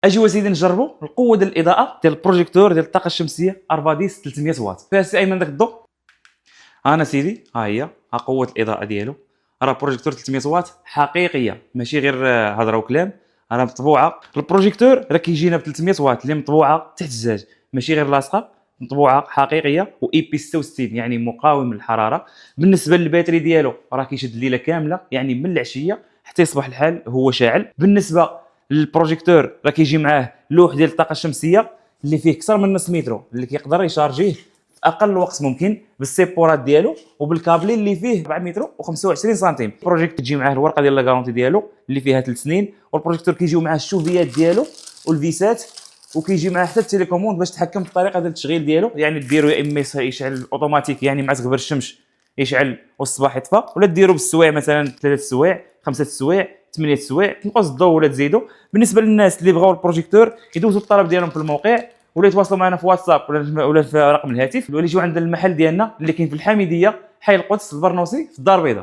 اجيو اسيدي نجربوا القوه ديال الاضاءه ديال البروجيكتور ديال الطاقه الشمسيه ارفاديس 300 واط. فيها سي ايمن داك الضوء. انا سيدي ها هي، ها قوه الاضاءه ديالو. راه بروجيكتور 300 واط حقيقيه، ماشي غير هضره وكلام. راه مطبوعه البروجيكتور، راه كيجينا ب 300 واط اللي مطبوعه تحت الزجاج، ماشي غير لاصقه، مطبوعه حقيقيه و اي بي 66 يعني مقاوم للحراره. بالنسبه للباتري ديالو راه كيشد الليله كامله، يعني من العشيه حتى يصبح الحال هو شاعل. بالنسبه للبروجيكتور راه كيجي معاه لوح ديال الطاقه الشمسيه اللي فيه اكثر من نص مترو، اللي كيقدر يشارجيه اقل وقت ممكن بالسيبورات ديالو وبالكابلين اللي فيه 4 متر و25 سنتيم. البروجيكت كتجي معاه الورقه ديال لا غارونتي ديالو اللي فيها 3 سنين، والبروجيكتور كيجيو معاه الشوفيات ديالو والفيسات، وكيجي معاه حتى التليكوموند باش تحكم في الطريقه ديال التشغيل ديالو. يعني ديرو يا اما يشعل اوتوماتيك يعني مع تغبر الشمس يشعل والصباح يطفى، ولا ديرو بالسوايع مثلا 3 سوايع 5 سوايع 8 سوايع تنقص الضوء ولا تزيدو. بالنسبه للناس اللي بغاو البروجيكتور يدوزوا الطلب ديالهم في الموقع، ولا يتواصلوا معنا في واتساب ولا في رقم الهاتف، ولا يجيو عند المحل ديالنا اللي كاين في الحميديه حي القدس البرنوسي في الدار البيضاء.